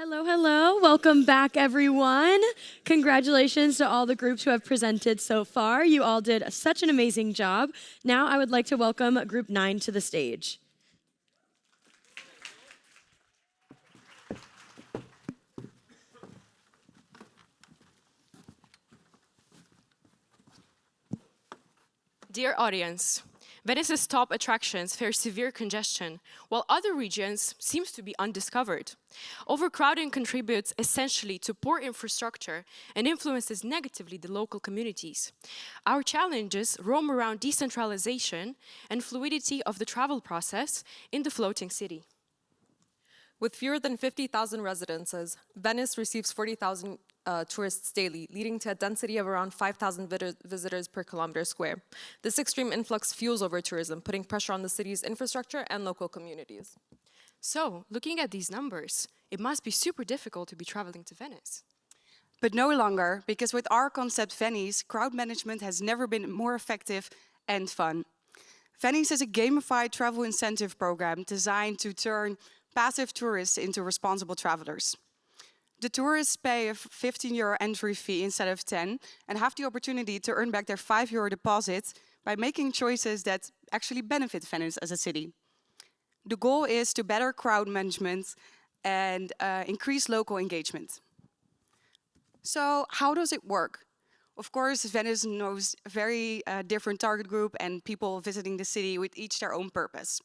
Hello, hello. Welcome back, everyone. Congratulations to all the groups who have presented so far. You all did such an amazing job. Now I would like to welcome Group 9 to the stage. Dear audience, Venice's top attractions face severe congestion, while other regions seem to be undiscovered. Overcrowding contributes essentially to poor infrastructure and influences negatively the local communities. Our challenges roam around decentralization and fluidity of the travel process in the floating city. With fewer than 50,000 residences, Venice receives 40,000 tourists daily, leading to a density of around 5,000 visitors per kilometer square. This extreme influx fuels overtourism, putting pressure on the city's infrastructure and local communities. So, looking at these numbers, it must be super difficult to be traveling to Venice. But no longer, because with our concept Venice, crowd management has never been more effective and fun. Venice is a gamified travel incentive program designed to turn passive tourists into responsible travelers. The tourists pay a €15 entry fee instead of 10 and have the opportunity to earn back their €5 deposit by making choices that actually benefit Venice as a city. The goal is to better crowd management and increase local engagement. So how does it work? Of course, Venice knows a very different target group and people visiting the city with each their own purpose.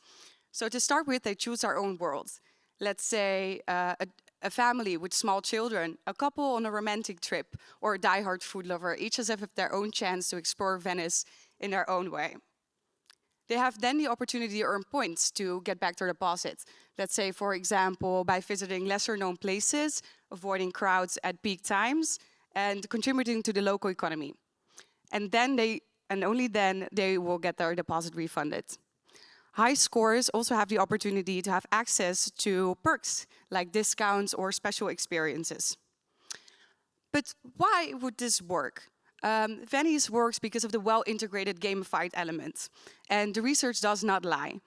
So to start with, they choose their own world. Let's say a family with small children, a couple on a romantic trip, or a diehard food lover, each has their own chance to explore Venice in their own way. They have then the opportunity to earn points to get back their deposit. Let's say, for example, by visiting lesser known places, avoiding crowds at peak times, and contributing to the local economy. And only then they will get their deposit refunded. High scores also have the opportunity to have access to perks like discounts or special experiences. But why would this work? Venice works because of the well-integrated gamified element, and the research does not lie.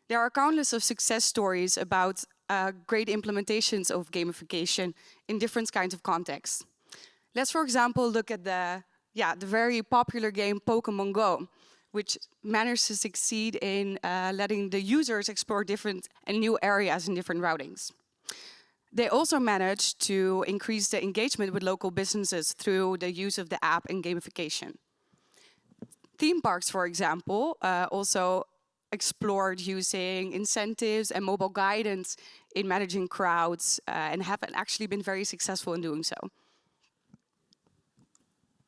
There are countless of success stories about great implementations of gamification in different kinds of contexts. Let's, for example, look at the very popular game Pokémon Go, which managed to succeed in letting the users explore different and new areas in different routings. They also managed to increase the engagement with local businesses through the use of the app and gamification. Theme parks, for example, also explored using incentives and mobile guidance in managing crowds and have actually been very successful in doing so.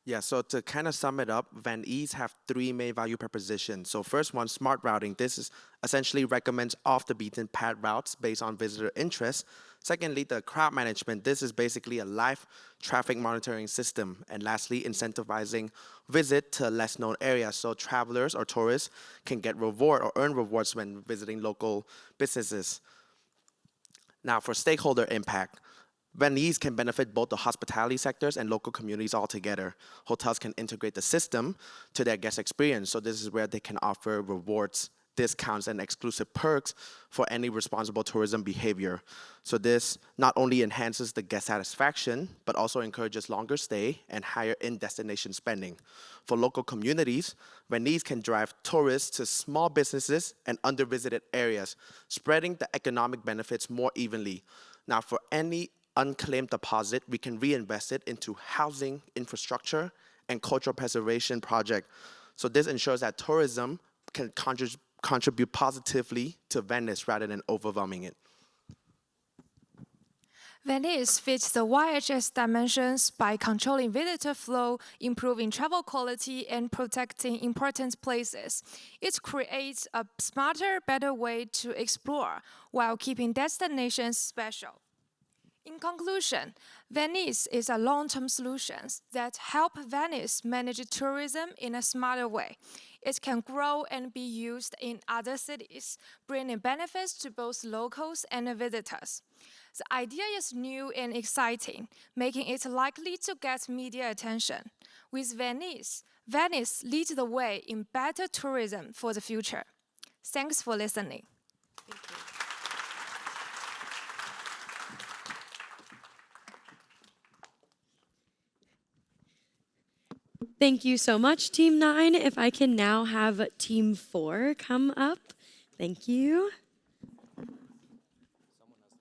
Yeah, so to kind of sum it up, Venice have three main value propositions. So first one, smart routing. This is essentially recommends off the beaten path routes based on visitor interest. Secondly, the crowd management. This is basically a live traffic monitoring system. And lastly, incentivizing visit to less known areas so travelers or tourists can get reward or earn rewards when visiting local businesses. Now for stakeholder impact. Venice can benefit both the hospitality sectors and local communities altogether. Hotels can integrate the system to their guest experience, so this is where they can offer rewards, discounts, and exclusive perks for any responsible tourism behavior. So this not only enhances the guest satisfaction, but also encourages longer stay and higher in-destination spending. For local communities, Venice can drive tourists to small businesses and undervisited areas, spreading the economic benefits more evenly. Now, for any unclaimed deposit, we can reinvest it into housing, infrastructure, and cultural preservation project. So this ensures that tourism can contribute positively to Venice rather than overwhelming it. Venice fits the YHS dimensions by controlling visitor flow, improving travel quality, and protecting important places. It creates a smarter, better way to explore while keeping destinations special. In conclusion, Venice is a long-term solution that help Venice manage tourism in a smarter way. It can grow and be used in other cities, bringing benefits to both locals and visitors. The idea is new and exciting, making it likely to get media attention. With Venice, Venice leads the way in better tourism for the future. Thanks for listening. Thank you. Thank you so much, Team 9. If I can now have Team 4 come up. Thank you.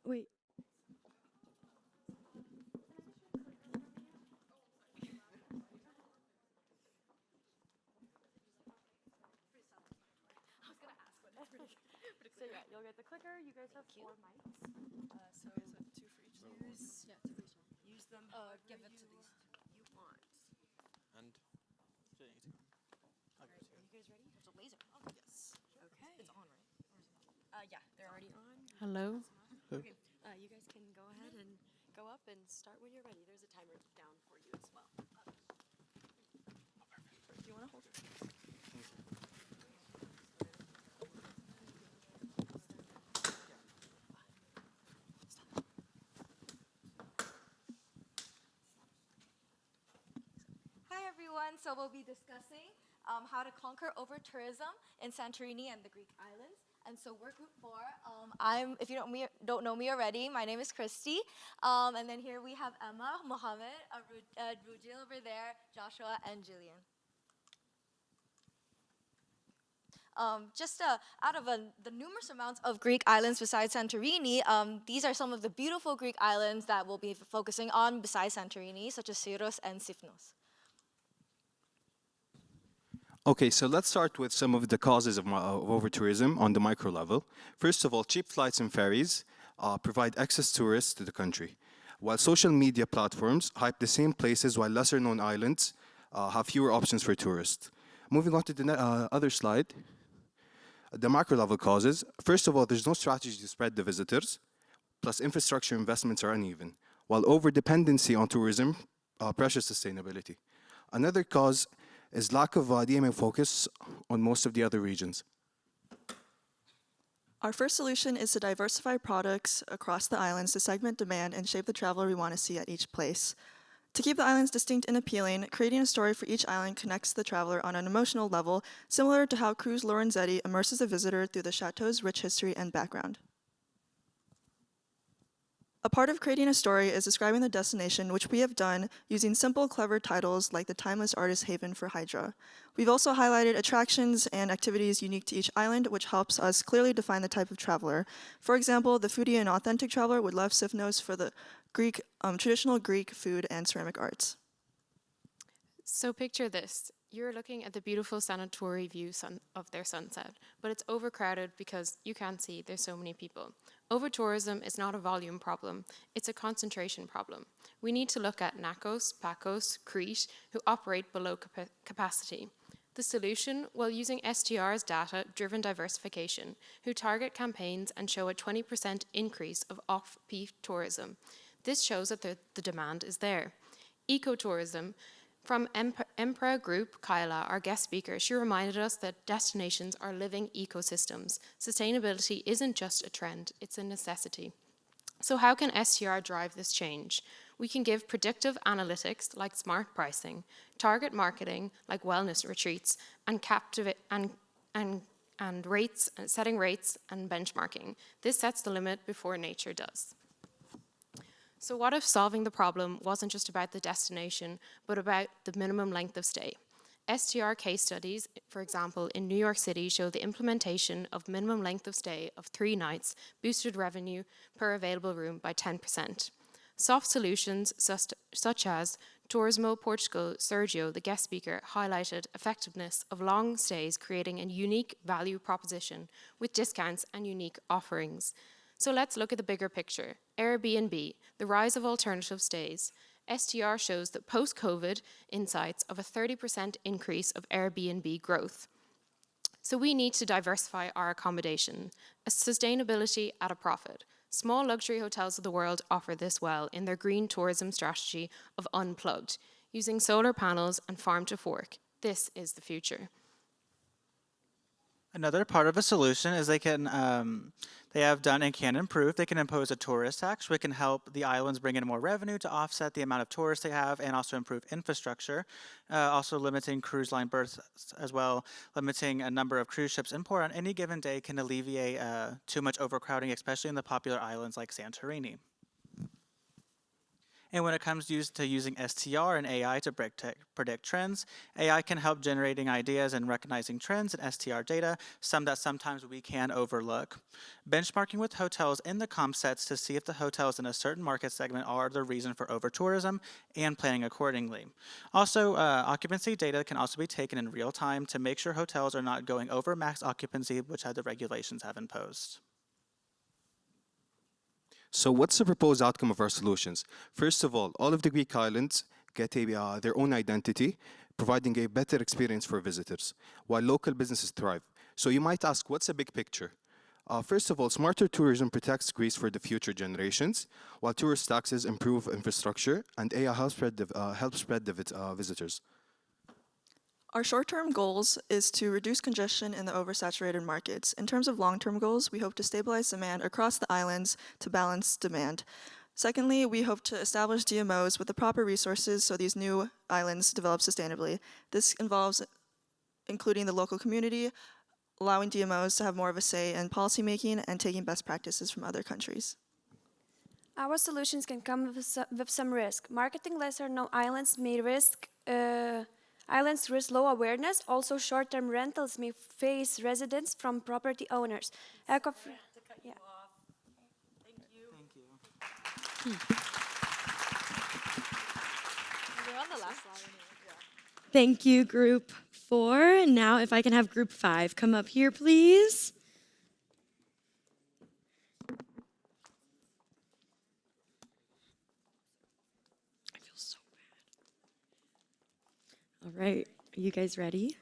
Wait. So yeah, you'll get the clicker. You guys have 4 mics. So is it 2 for each use? Yeah, 2 for each one. Use them. Give it to these you want. And You guys ready? There's a laser. Oh, yes. okay. It's on, right? Yeah, they're already on. Hello? Okay. You guys can go ahead and go up and start when you're ready. There's a timer down for you as well. Do you want to hold it? Hi everyone, so we'll be discussing how to conquer over-tourism in Santorini and the Greek islands. And so we're group 4. If you don't know me already, my name is Christy. And then here we have Emma, Mohammed, Rujil over there, Joshua, and Jillian. Out of the numerous amounts of Greek islands besides Santorini, these are some of the beautiful Greek islands that we'll be focusing on besides Santorini, such as Syros and Sifnos. Okay, so let's start with some of the causes of over-tourism on the micro level. First of all, cheap flights and ferries provide excess tourists to the country, while social media platforms hype the same places while lesser-known islands have fewer options for tourists. Moving on to the other slide, the macro level causes. First of all, there's no strategy to spread the visitors, plus infrastructure investments are uneven, while over-dependency on tourism pressures sustainability. Another cause is lack of DMA focus on most of the other regions. Our first solution is to diversify products across the islands to segment demand and shape the traveler we want to see at each place. To keep the islands distinct and appealing, creating a story for each island connects the traveler on an emotional level, similar to how Cruise Lorenzetti immerses the visitor through the chateau's rich history and background. A part of creating a story is describing the destination, which we have done using simple, clever titles like the Timeless Artist Haven for Hydra. We've also highlighted attractions and activities unique to each island, which helps us clearly define the type of traveler. For example, the foodie and authentic traveler would love Sifnos for the traditional Greek food and ceramic arts. So picture this. You're looking at the beautiful Sanatori view of their sunset, but it's overcrowded because you can't see, there's so many people. Over-tourism is not a volume problem, it's a concentration problem. We need to look at Nakos, Pakos, Crete, who operate below capacity. The solution? Well, using STR's data-driven diversification, who target campaigns and show a 20% increase of off-peak tourism. This shows that the demand is there. Ecotourism. From Emperor Group, Kyla, our guest speaker, she reminded us that destinations are living ecosystems. Sustainability isn't just a trend, it's a necessity. So how can STR drive this change? We can give predictive analytics like smart pricing, target marketing like wellness retreats, and setting rates and benchmarking. This sets the limit before nature does. So what if solving the problem wasn't just about the destination, but about the minimum length of stay? STR case studies, for example, in New York City show the implementation of minimum length of stay of 3 nights boosted revenue per available room by 10%. Soft solutions such as Turismo Portugal, Sergio, the guest speaker, highlighted effectiveness of long stays, creating a unique value proposition with discounts and unique offerings. So let's look at the bigger picture. Airbnb, the rise of alternative stays. STR shows that post-COVID insights of a 30% increase of Airbnb growth. So we need to diversify our accommodation, a sustainability at a profit. Small luxury hotels of the world offer this well in their green tourism strategy of Unplugged, using solar panels and farm to fork. This is the future. Another part of a solution is they have done and can improve. They can impose a tourist tax, which can help the islands bring in more revenue to offset the amount of tourists they have and also improve infrastructure. Also limiting cruise line berths as well, limiting a number of cruise ships in port on any given day can alleviate too much overcrowding, especially in the popular islands like Santorini. And when it comes to using STR and AI to predict trends, AI can help generating ideas and recognizing trends in STR data, some that sometimes we can overlook. Benchmarking with hotels in the comp sets to see if the hotels in a certain market segment are the reason for overtourism, and planning accordingly. Also, occupancy data can also be taken in real time to make sure hotels are not going over max occupancy, which the regulations have imposed. So what's the proposed outcome of our solutions? First of all of the Greek islands get their own identity, providing a better experience for visitors, while local businesses thrive. So you might ask, what's the big picture? First of all, smarter tourism protects Greece for the future generations, while tourist taxes improve infrastructure, and AI helps spread the visitors. Our short-term goals is to reduce congestion in the oversaturated markets. In terms of long-term goals, we hope to stabilize demand across the islands to balance demand. Secondly, we hope to establish DMOs with the proper resources so these new islands develop sustainably. This involves including the local community, allowing DMOs to have more of a say in policymaking, and taking best practices from other countries. Our solutions can come with some risk. Marketing lesser-known islands may risk low awareness. Also, short-term rentals may face residents from property owners. Yeah. Thank you, Group 4. Now, if I can have Group 5 come up here, please. I feel so bad. All right, are you guys ready?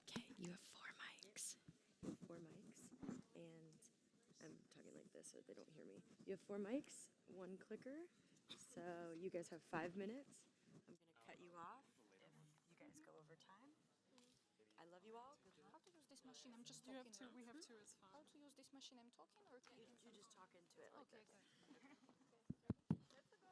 Okay, you have 4 mics. And I'm talking like this so they don't hear me. You have 4 mics, 1 clicker. So you guys have 5 minutes. I'm going to cut you off if you guys go over time. I love you all. Good luck. How to use this machine? I'm just talking. We have 2 is fine. How to use this machine? I'm talking or can You just talk into it like okay, this. good. Let's go.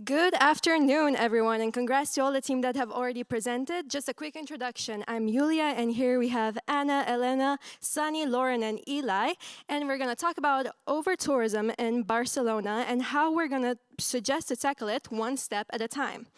Good afternoon, everyone, and congrats to all the team that have already presented. Just a quick introduction. I'm Yulia, and here we have Anna, Elena, Sunny, Lauren, and Eli. And we're going to talk about overtourism in Barcelona and how we're going to suggest to tackle it one step at a time.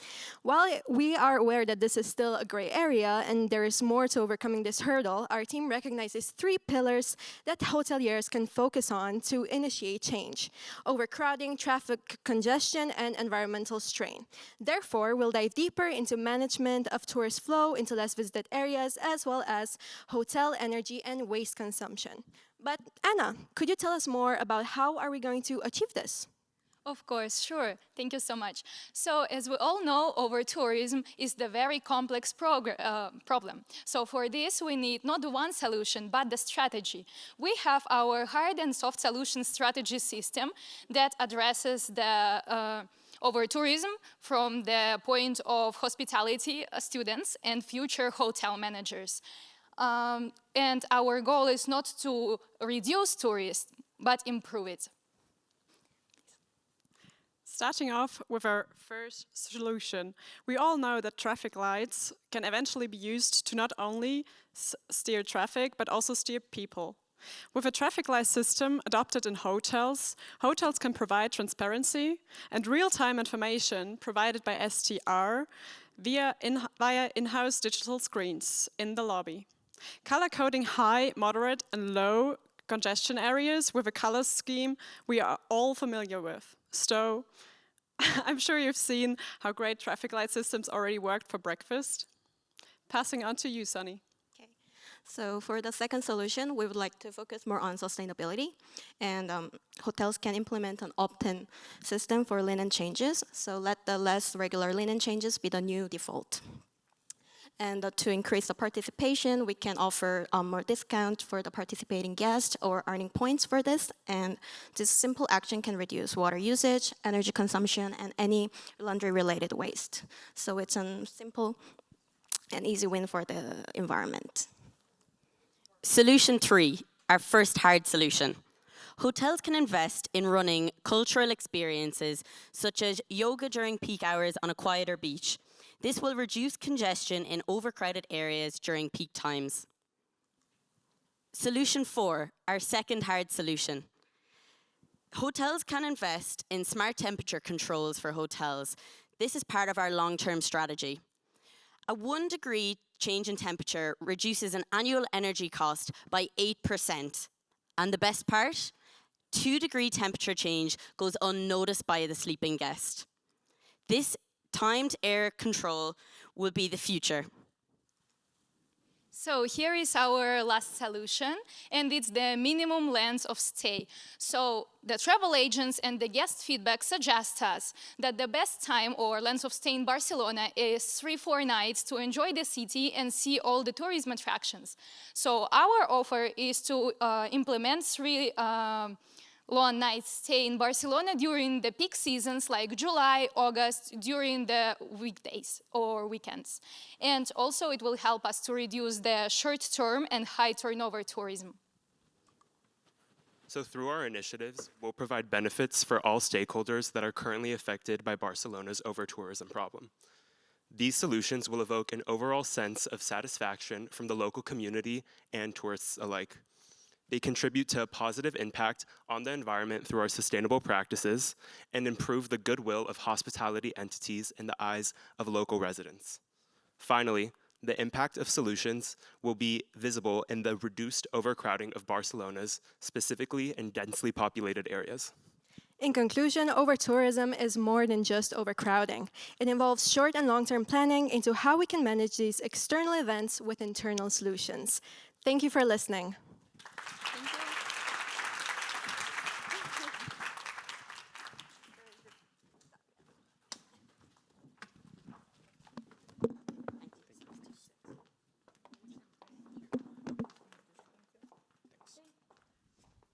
While we are aware that this is still a gray area and there is more to overcoming this hurdle, our team recognizes 3 pillars that hoteliers can focus on to initiate change: overcrowding, traffic congestion, and environmental strain. Therefore, we'll dive deeper into management of tourist flow into less visited areas, as well as hotel energy and waste consumption. But Anna, could you tell us more about how are we going to achieve this? Of course, sure. Thank you so much. So, as we all know, overtourism is the very complex problem. So, for this, we need not one solution, but the strategy. We have our hard and soft solution strategy system that addresses the overtourism from the point of hospitality students and future hotel managers. And our goal is not to reduce tourists, but improve it. Starting off with our first solution, we all know that traffic lights can eventually be used to not only steer traffic, but also steer people. With a traffic light system adopted in hotels, hotels can provide transparency and real-time information provided by STR via in-house digital screens in the lobby. Color coding high, moderate, and low congestion areas with a color scheme we are all familiar with. So, I'm sure you've seen how great traffic light systems already worked for breakfast. Passing on to you, Sunny. Okay. So for the second solution, we would like to focus more on sustainability. And hotels can implement an opt-in system for linen changes. So let the less regular linen changes be the new default. And to increase the participation, we can offer more discount for the participating guests or earning points for this. And this simple action can reduce water usage, energy consumption, and any laundry-related waste. So it's a simple and easy win for the environment. Solution 3, our first hard solution. Hotels can invest in running cultural experiences such as yoga during peak hours on a quieter beach. This will reduce congestion in overcrowded areas during peak times. Solution 4, our second hard solution. Hotels can invest in smart temperature controls for hotels. This is part of our long-term strategy. A 1 degree change in temperature reduces an annual energy cost by 8%. And the best part? 2 degree temperature change goes unnoticed by the sleeping guest. This timed air control will be the future. So here is our last solution, and it's the minimum length of stay. So the travel agents and the guest feedback suggest us that the best time or length of stay in Barcelona is 3-4 nights to enjoy the city and see all the tourism attractions. So our offer is to implement 3 long nights stay in Barcelona during the peak seasons like July, August, during the weekdays or weekends. And also it will help us to reduce the short-term and high turnover tourism. So through our initiatives, we'll provide benefits for all stakeholders that are currently affected by Barcelona's overtourism problem. These solutions will evoke an overall sense of satisfaction from the local community and tourists alike. They contribute to a positive impact on the environment through our sustainable practices and improve the goodwill of hospitality entities in the eyes of local residents. Finally, the impact of solutions will be visible in the reduced overcrowding of Barcelona's, specifically in densely populated areas. In conclusion, overtourism is more than just overcrowding. It involves short and long-term planning into how we can manage these external events with internal solutions. Thank you for listening.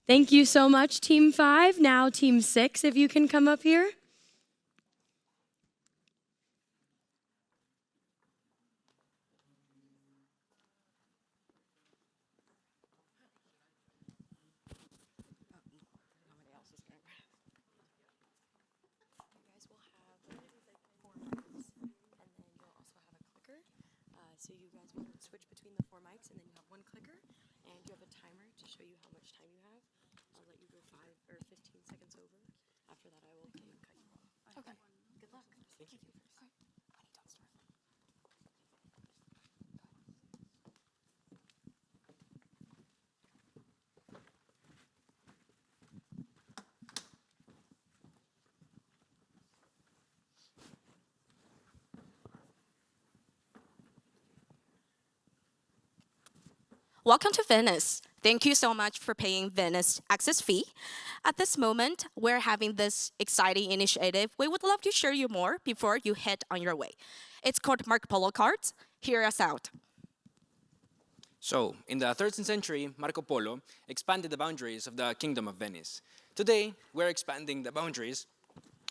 Thank you so much, Team 5. Now, Team 6, if you can come up here. So you guys will switch between the 4 mics, and then you have 1 clicker, and you have a timer to show you how much time you have. I'll let you go 5 or 15 seconds over. After that, I will cut you off. Okay. Good luck. Thank you. Welcome to Venice. Thank you so much for paying Venice access fee. At this moment, we're having this exciting initiative. We would love to share you more before you head on your way. It's called Marco Polo cards. Hear us out. So, in the 13th century, Marco Polo expanded the boundaries of the Kingdom of Venice. Today, we're expanding the boundaries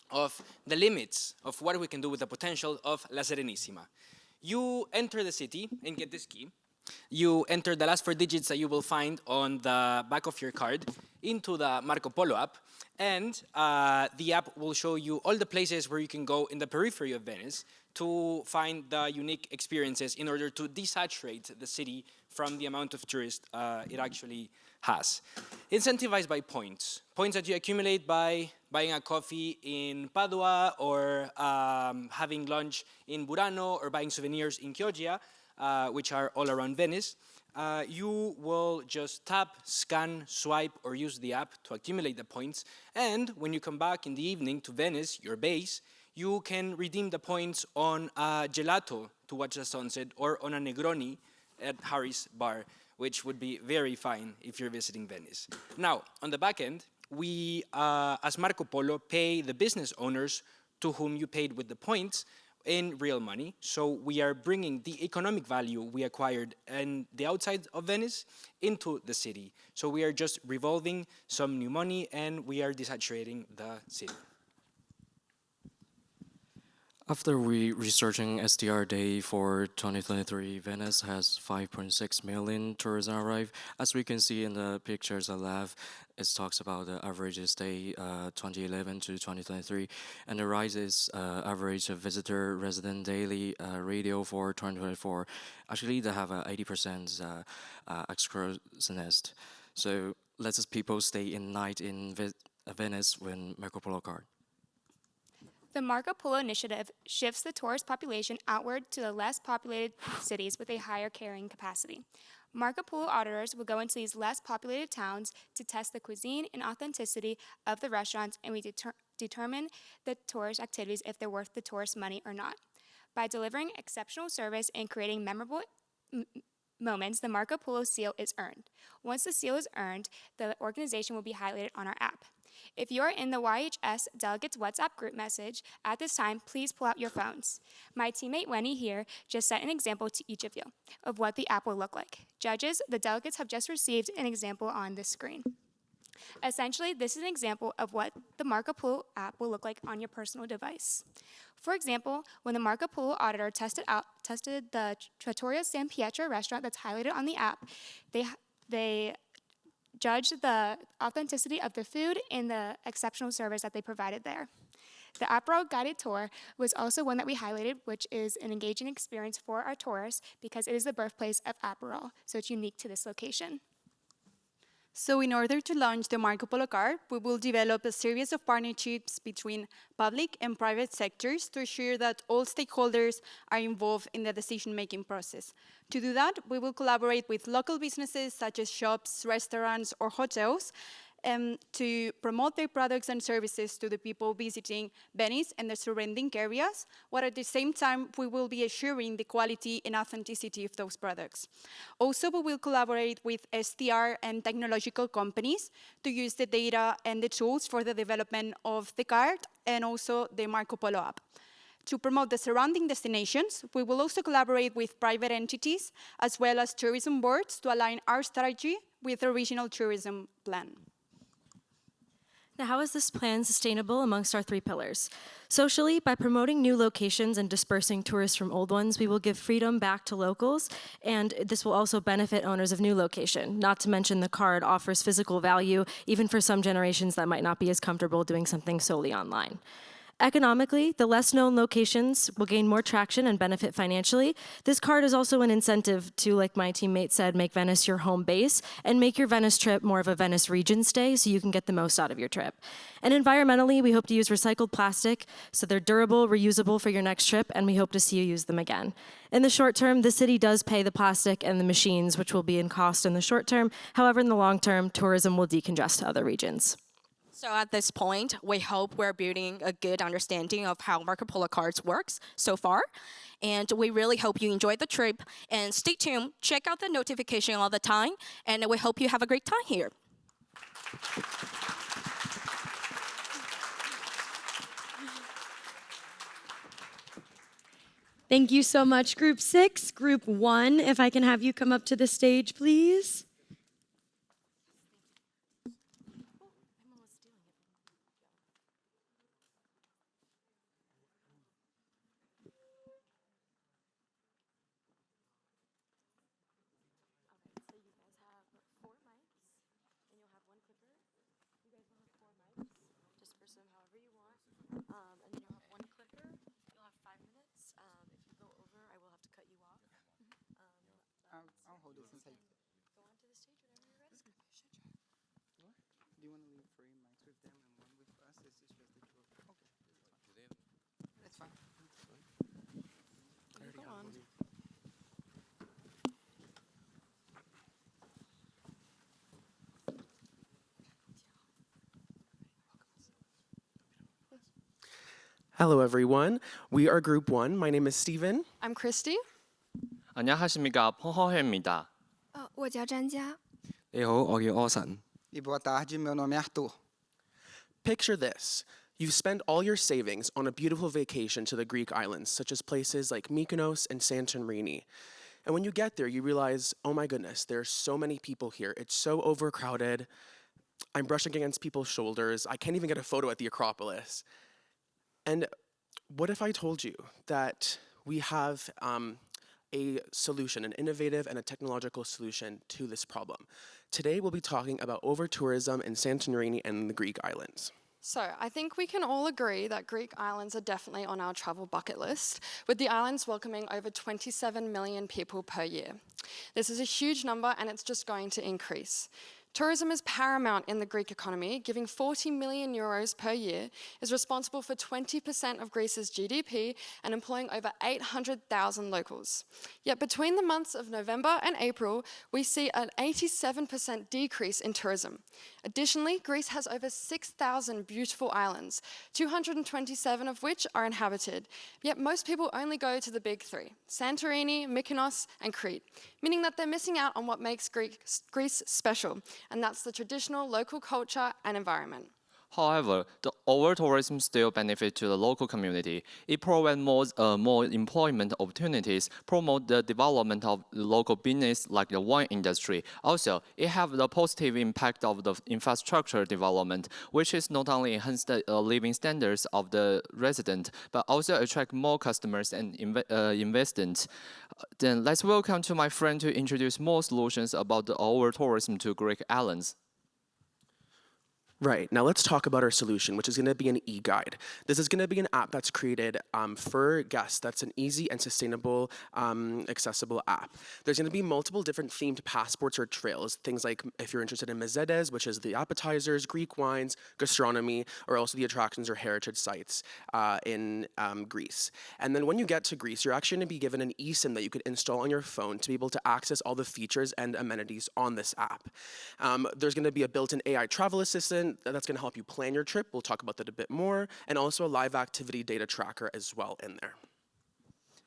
of the limits of what we can do with the potential of La Serenissima. You enter the city and get this key. You enter the last 4 digits that you will find on the back of your card into the Marco Polo app, and the app will show you all the places where you can go in the periphery of Venice to find the unique experiences in order to desaturate the city from the amount of tourists it actually has. Incentivized by points. Points that you accumulate by buying a coffee in Padua or having lunch in Burano or buying souvenirs in Chioggia, which are all around Venice. You will just tap, scan, swipe, or use the app to accumulate the points. And when you come back in the evening to Venice, your base, you can redeem the points on a gelato to watch the sunset or on a Negroni at Harry's Bar, which would be very fine if you're visiting Venice. Now, on the back end, we, as Marco Polo, pay the business owners to whom you paid with the points in real money. So we are bringing the economic value we acquired in the outside of Venice into the city. So we are just revolving some new money and we are desaturating the city. After researching SDR day for 2023, Venice has 5.6 million tourists arrive. As we can see in the pictures on the left, it talks about the average stay 2011 to 2023, and the rise is average visitor resident daily radio for 2024. Actually, they have 80% excursionist. So lets people stay in night in Venice with Marco Polo card. The Marco Polo initiative shifts the tourist population outward to the less populated cities with a higher carrying capacity. Marco Polo auditors will go into these less populated towns to test the cuisine and authenticity of the restaurants, and we determine the tourist activities if they're worth the tourist money or not. By delivering exceptional service and creating memorable moments, the Marco Polo seal is earned. Once the seal is earned, the organization will be highlighted on our app. If you are in the YHS Delegates WhatsApp group message at this time, please pull out your phones. My teammate Wendy here just set an example to each of you of what the app will look like. Judges, the delegates have just received an example on this screen. Essentially, this is an example of what the Marco Polo app will look like on your personal device. For example, when the Marco Polo auditor tested the Trattoria San Pietro restaurant that's highlighted on the app, they judged the authenticity of the food and the exceptional service that they provided there. The Aperol guided tour was also one that we highlighted, which is an engaging experience for our tourists because it is the birthplace of Aperol, so it's unique to this location. So in order to launch the Marco Polo card, we will develop a series of partnerships between public and private sectors to ensure that all stakeholders are involved in the decision-making process. To do that, we will collaborate with local businesses such as shops, restaurants, or hotels to promote their products and services to the people visiting Venice and the surrounding areas, while at the same time we will be assuring the quality and authenticity of those products. Also, we will collaborate with STR and technological companies to use the data and the tools for the development of the card and also the Marco Polo app. To promote the surrounding destinations, we will also collaborate with private entities as well as tourism boards to align our strategy with the regional tourism plan. Now, how is this plan sustainable amongst our three pillars? Socially, by promoting new locations and dispersing tourists from old ones, we will give freedom back to locals, and this will also benefit owners of new location. Not to mention the card offers physical value, even for some generations that might not be as comfortable doing something solely online. Economically, the less known locations will gain more traction and benefit financially. This card is also an incentive to, like my teammate said, make Venice your home base and make your Venice trip more of a Venice region stay so you can get the most out of your trip. And environmentally, we hope to use recycled plastic so they're durable, reusable for your next trip, and we hope to see you use them again. In the short term, the city does pay the plastic and the machines, which will be in cost in the short term. However, in the long term, tourism will decongest to other regions. So at this point, we hope we're building a good understanding of how Marco Polo cards works so far. And we really hope you enjoyed the trip. And stay tuned, check out the notification all the time. And we hope you have a great time here. Thank you so much, Group 6. Group 1, if I can have you come up to the stage, please. I'll hold it since I go onto the stage whenever you're ready. Do you want to leave 3 mics with them and 1 with us? This is just the 2 of them. Okay. That's fine. Go on. Hello, everyone. We are Group 1. My name is Steven. I'm Christy. 안녕하십니까, 펑허해입니다.我叫詹佳. 네,我叫柯神. E boa tarde, meu nome é Arthur. Picture this. You spend all your savings on a beautiful vacation to the Greek islands, such as places like Mykonos and Santorini. And when you get there, you realize, oh my goodness, there are so many people here. It's so overcrowded. I'm brushing against people's shoulders. I can't even get a photo at the Acropolis. And what if I told you that we have a solution, an innovative and a technological solution to this problem? Today we'll be talking about over-tourism in Santorini and the Greek islands. So, I think we can all agree that Greek islands are definitely on our travel bucket list, with the islands welcoming over 27 million people per year. This is a huge number and it's just going to increase. Tourism is paramount in the Greek economy, giving 40 million euros per year, is responsible for 20% of Greece's GDP and employing over 800,000 locals. Yet between the months of November and April, we see an 87% decrease in tourism. Additionally, Greece has over 6,000 beautiful islands, 227 of which are inhabited. Yet most people only go to the big three, Santorini, Mykonos, and Crete, meaning that they're missing out on what makes Greece special, and that's the traditional local culture and environment. However, the over-tourism still benefits to the local community. It provides more employment opportunities, promote the development of the local business like the wine industry. Also, it has the positive impact of the infrastructure development, which is not only enhance the living standards of the resident, but also attract more customers and investors. Then let's welcome to my friend to introduce more solutions about the over-tourism to Greek islands. Right, now let's talk about our solution, which is going to be an e-guide. This is going to be an app that's created for guests. That's an easy and sustainable, accessible app. There's going to be multiple different themed passports or trails, things like if you're interested in mezedes, which is the appetizers, Greek wines, gastronomy, or also the attractions or heritage sites in Greece. And then when you get to Greece, you're actually going to be given an eSIM that you could install on your phone to be able to access all the features and amenities on this app. There's going to be a built-in AI travel assistant that's going to help you plan your trip. We'll talk about that a bit more, and also a live activity data tracker as well in there.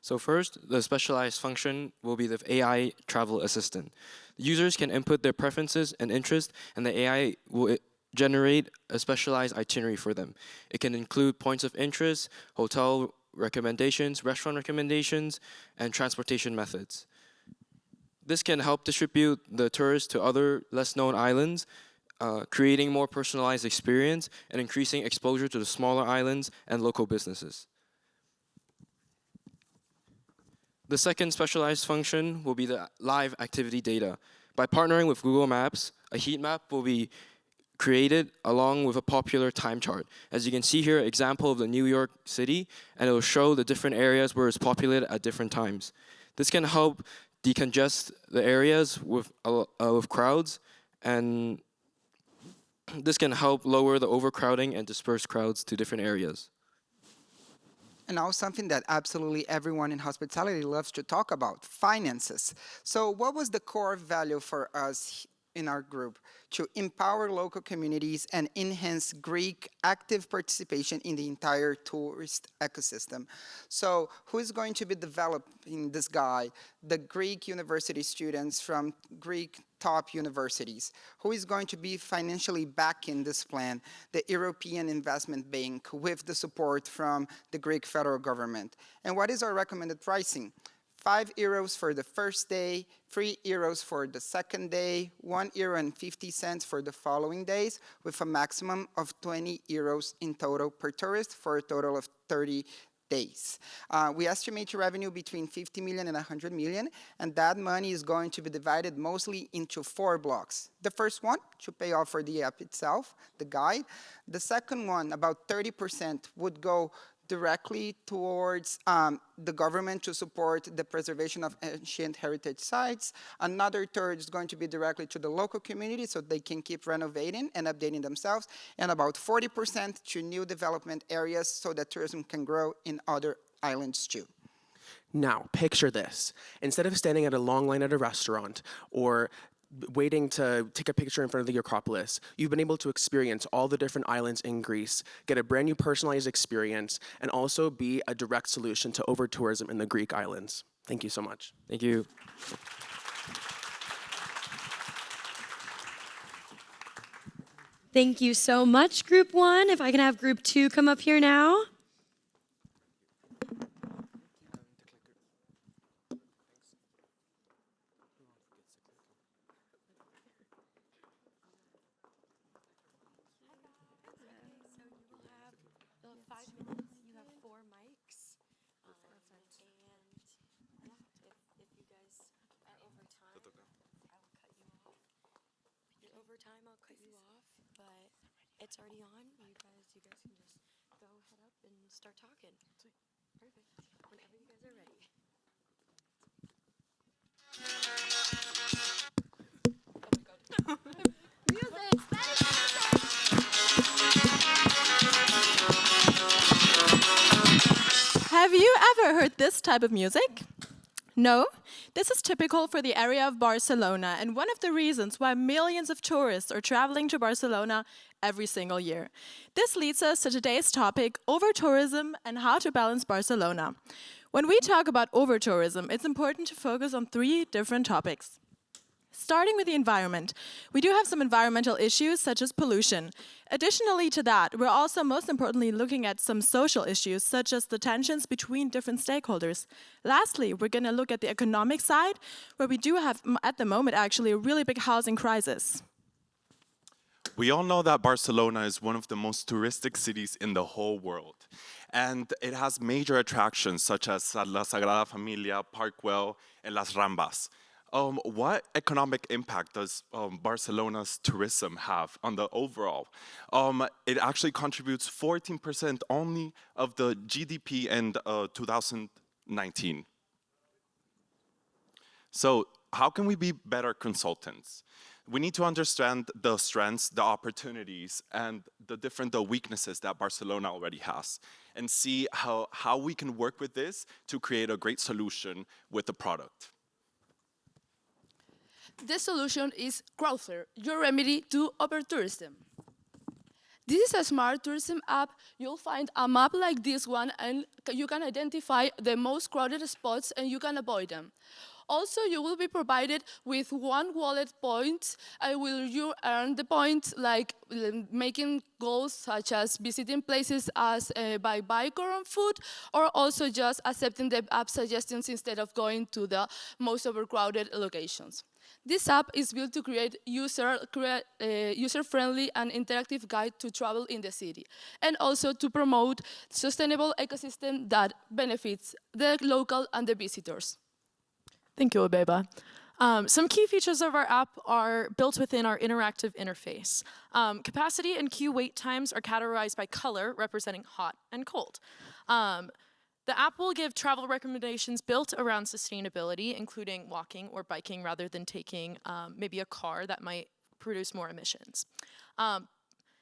So first, the specialized function will be the AI travel assistant. Users can input their preferences and interests, and the AI will generate a specialized itinerary for them. It can include points of interest, hotel recommendations, restaurant recommendations, and transportation methods. This can help distribute the tourists to other less known islands, creating more personalized experience and increasing exposure to the smaller islands and local businesses. The second specialized function will be the live activity data. By partnering with Google Maps, a heat map will be created along with a popular time chart. As you can see here, example of the New York City, and it will show the different areas where it's populated at different times. This can help decongest the areas with crowds, and this can help lower the overcrowding and disperse crowds to different areas. And now something that absolutely everyone in hospitality loves to talk about, finances. So what was the core value for us in our group? To empower local communities and enhance Greek active participation in the entire tourist ecosystem. So who is going to be developing this guide? The Greek university students from Greek top universities. Who is going to be financially backing this plan? The European Investment Bank with the support from the Greek federal government. And what is our recommended pricing? €5 for the first day, €3 for the second day, €1.50 for the following days, with a maximum of €20 in total per tourist for a total of 30 days. We estimate revenue between 50 million and 100 million, and that money is going to be divided mostly into 4 blocks. The first one, to pay off for the app itself, the guide. The second one, about 30%, would go directly towards the government to support the preservation of ancient heritage sites. Another third is going to be directly to the local community so they can keep renovating and updating themselves. And about 40% to new development areas so that tourism can grow in other islands too. Now, picture this. Instead of standing at a long line at a restaurant or waiting to take a picture in front of the Acropolis, you've been able to experience all the different islands in Greece, get a brand new personalized experience, and also be a direct solution to over-tourism in the Greek islands. Thank you so much. Thank you. Thank you so much, Group 1. If I can have Group 2 come up here now. So you will have 5 minutes. You have 4 mics. over time, I'll cut you off, but it's already on. You guys can just go head up and start talking. Perfect. Whenever you guys are ready. Have you ever heard this type of music? No? This is typical for the area of Barcelona and one of the reasons why millions of tourists are traveling to Barcelona every single year. This leads us to today's topic, overtourism and how to balance Barcelona. When we talk about overtourism, it's important to focus on 3 different topics. Starting with the environment, we do have some environmental issues such as pollution. Additionally to that, we're also most importantly looking at some social issues such as the tensions between different stakeholders. Lastly, we're going to look at the economic side, where we do have at the moment actually a really big housing crisis. We all know that Barcelona is one of the most touristic cities in the whole world. And it has major attractions such as La Sagrada Familia, Park Güell, and Las Ramblas. What economic impact does Barcelona's tourism have on the overall? It actually contributes 14% only of the GDP in 2019. So how can we be better consultants? We need to understand the strengths, the opportunities, and the different weaknesses that Barcelona already has, and see how we can work with this to create a great solution with the product. The solution is Crowdflare, your remedy to overtourism. This is a smart tourism app. You'll find a map like this one, and you can identify the most crowded spots and you can avoid them. Also, you will be provided with 1 wallet point. Will you earn the points like making goals such as visiting places as by bike or on foot, or also just accepting the app suggestions instead of going to the most overcrowded locations. This app is built to create user-friendly and interactive guide to travel in the city, and also to promote sustainable ecosystem that benefits the local and the visitors. Thank you, Abeba. Some key features of our app are built within our interactive interface. Capacity and queue wait times are categorized by color, representing hot and cold. The app will give travel recommendations built around sustainability, including walking or biking rather than taking maybe a car that might produce more emissions.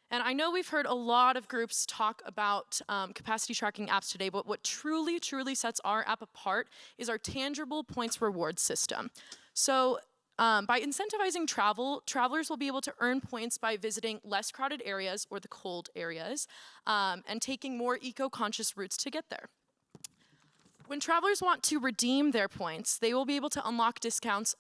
And I know we've heard a lot of groups talk about capacity tracking apps today, but what truly, truly sets our app apart is our tangible points reward system. So by incentivizing travel, travelers will be able to earn points by visiting less crowded areas or the cold areas and taking more eco-conscious routes to get there. When travelers want to redeem their points, they will be able to unlock discounts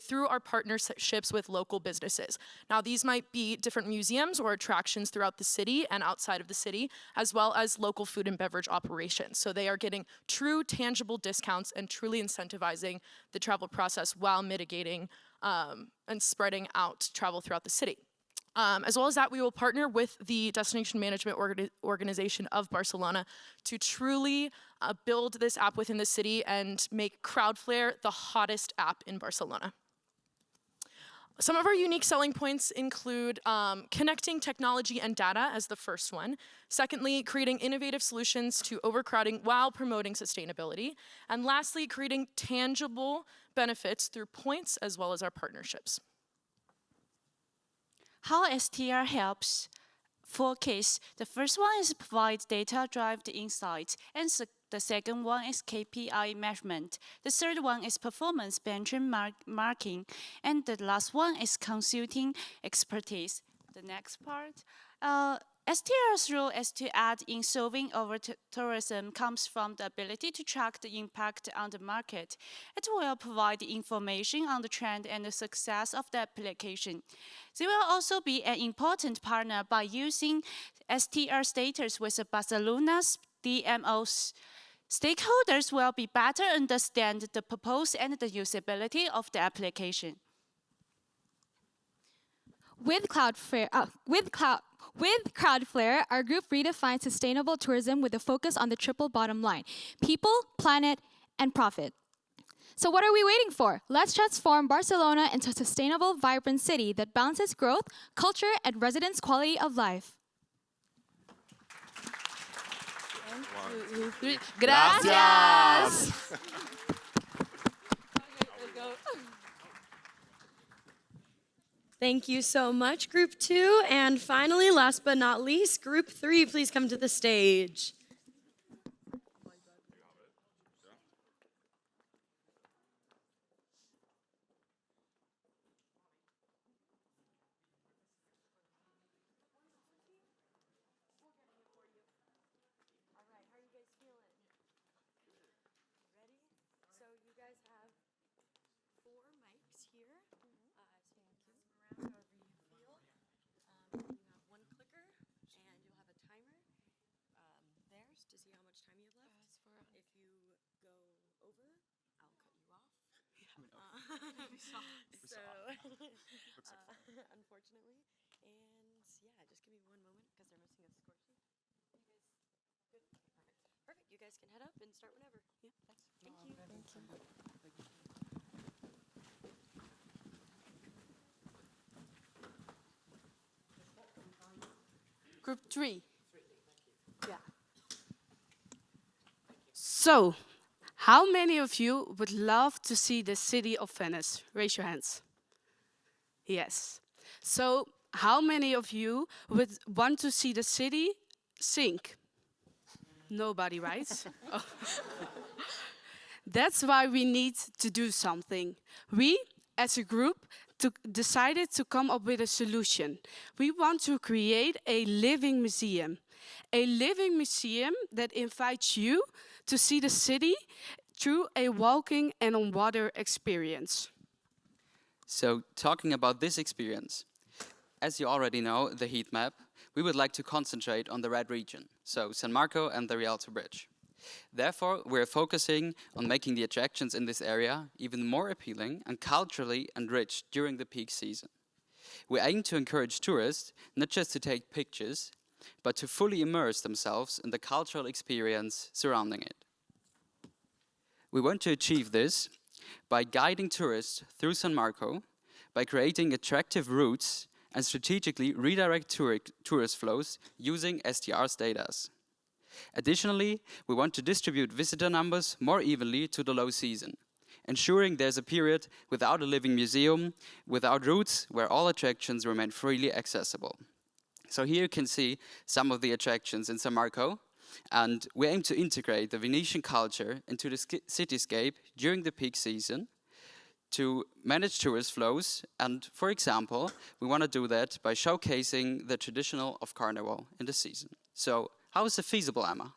through our partnerships with local businesses. Now, these might be different museums or attractions throughout the city and outside of the city, as well as local food and beverage operations. So they are getting true, tangible discounts and truly incentivizing the travel process while mitigating and spreading out travel throughout the city. As well as that, we will partner with the Destination Management Organization of Barcelona to truly build this app within the city and make Crowdflare the hottest app in Barcelona. Some of our unique selling points include connecting technology and data as the first one. Secondly, creating innovative solutions to overcrowding while promoting sustainability. And lastly, creating tangible benefits through points as well as our partnerships. How STR helps? 4 cases. The first one is provide data-driven insights, and the second one is KPI measurement. The third one is performance benchmarking, and the last one is consulting expertise. The next part. STR's role as to add in solving overtourism comes from the ability to track the impact on the market. It will provide information on the trend and the success of the application. They will also be an important partner by using STR status with Barcelona's DMOs. Stakeholders will be better understand the purpose and the usability of the application. With Crowdflare, our group redefines sustainable tourism with a focus on the triple bottom line: people, planet, and profit. So what are we waiting for? Let's transform Barcelona into a sustainable, vibrant city that balances growth, culture, and residents' quality of life. 1, 2, 3. Gracias. Thank you so much, Group 2. And finally, last but not least, Group 3, please come to the stage. Unfortunately, and yeah, just give me one moment because they're missing a score sheet. Good. Perfect. You guys can head up and start whenever. Yeah, thanks. Thank you. Thank you. Group 3. Yeah. So, how many of you would love to see the city of Venice? Raise your hands. Yes. So, how many of you would want to see the city sink? Nobody, right? Oh. That's why we need to do something. We, as a group, decided to come up with a solution. We want to create a living museum. A living museum that invites you to see the city through a walking and on water experience. So, talking about this experience, as you already know, the heat map, we would like to concentrate on the red region, so San Marco and the Rialto Bridge. Therefore, we're focusing on making the attractions in this area even more appealing and culturally enriched during the peak season. We aim to encourage tourists not just to take pictures, but to fully immerse themselves in the cultural experience surrounding it. We want to achieve this by guiding tourists through San Marco, by creating attractive routes and strategically redirect tourist flows using STR's data. Additionally, we want to distribute visitor numbers more evenly to the low season, ensuring there's a period without a living museum, without routes where all attractions remain freely accessible. So here you can see some of the attractions in San Marco, and we aim to integrate the Venetian culture into the cityscape during the peak season to manage tourist flows, and for example, we want to do that by showcasing the traditional of Carnival in the season. So, how is it feasible, Emma?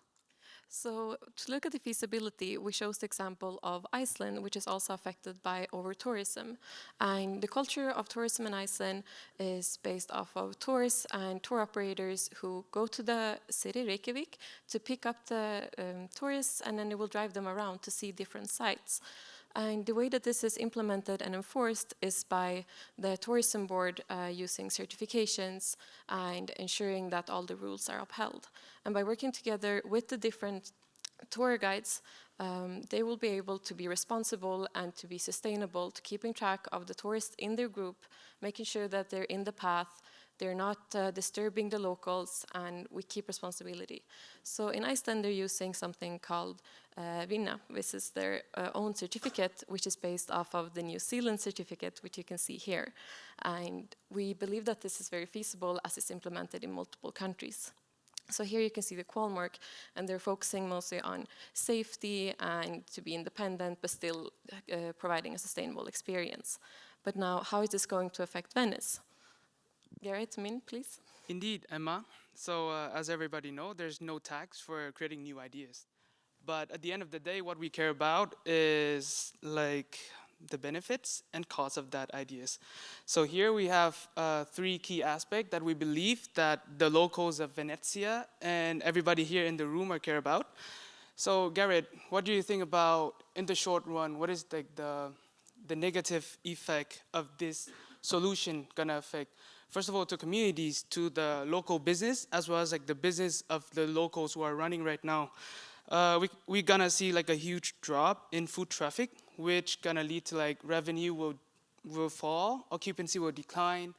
So to look at the feasibility, we chose the example of Iceland, which is also affected by overtourism. And the culture of tourism in Iceland is based off of tourists and tour operators who go to the city, Reykjavik, to pick up the tourists, and then they will drive them around to see different sites. And the way that this is implemented and enforced is by the tourism board using certifications and ensuring that all the rules are upheld. And by working together with the different tour guides, they will be able to be responsible and to be sustainable, to keeping track of the tourists in their group, making sure that they're in the path, they're not disturbing the locals, and we keep responsibility. So in Iceland, they're using something called Vinna. This is their own certificate, which is based off of the New Zealand certificate, which you can see here. And we believe that this is very feasible as it's implemented in multiple countries. So here you can see the qual mark, and they're focusing mostly on safety and to be independent, but still providing a sustainable experience. But now, how is this going to affect Venice? Garrett, Min, please. Indeed, Emma. So as everybody knows, there's no tax for creating new ideas. But at the end of the day, what we care about is like the benefits and costs of that ideas. So here we have three key aspects that we believe that the locals of Venezia and everybody here in the room are care about. So Garrett, what do you think about, in the short run, what is the negative effect of this solution gonna affect? First of all, to communities, to the local business, as well as like the business of the locals who are running right now. We're gonna see like a huge drop in foot traffic which gonna lead to like revenue will fall, occupancy will decline,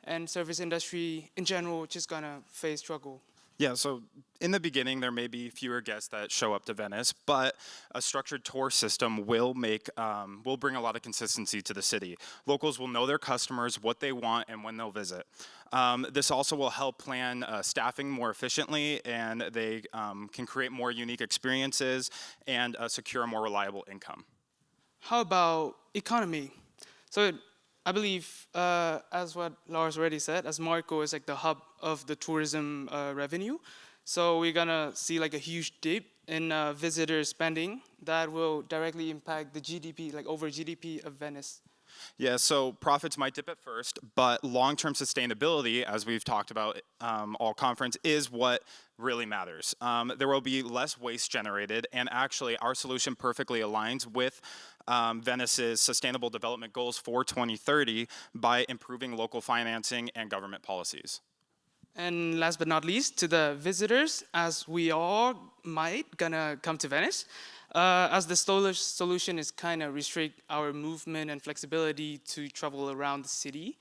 and service industry in general just gonna face struggle. Yeah, so in the beginning, there may be fewer guests that show up to Venice, but a structured tour system will bring a lot of consistency to the city. Locals will know their customers, what they want, and when they'll visit. This also will help plan staffing more efficiently, and they can create more unique experiences and secure a more reliable income. How about economy? So I believe, as what Lars already said, as Marco is like the hub of the tourism revenue, so we're gonna see like a huge dip in visitor spending that will directly impact the GDP, like over GDP of Venice. Yeah, so profits might dip at first, but long-term sustainability, as we've talked about all conference, is what really matters. There will be less waste generated, and actually our solution perfectly aligns with Venice's sustainable development goals for 2030 by improving local financing and government policies. And last but not least, to the visitors, as we all might gonna come to Venice, as the solution is kind of restrict our movement and flexibility to travel around the city,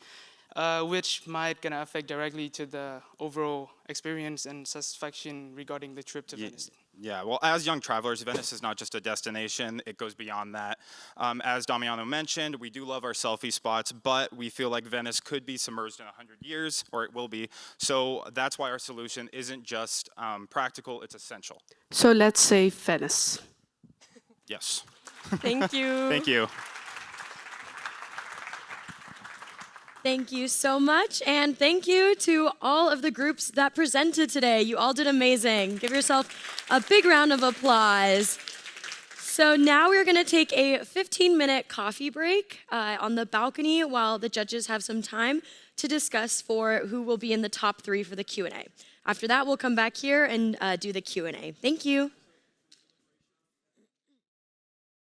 which might gonna affect directly to the overall experience and satisfaction regarding the trip to Venice. Yeah, well, as young travelers, Venice is not just a destination, it goes beyond that. As Damiano mentioned, we do love our selfie spots, but we feel like Venice could be submerged in 100 years, or it will be. So that's why our solution isn't just practical, it's essential. So let's save Venice. Yes. Thank you. Thank you. Thank you so much, and thank you to all of the groups that presented today. You all did amazing. Give yourself a big round of applause. So now we're gonna take a 15-minute coffee break on the balcony while the judges have some time to discuss for who will be in the top 3 for the Q&A. After that, we'll come back here and do the Q&A. Thank you.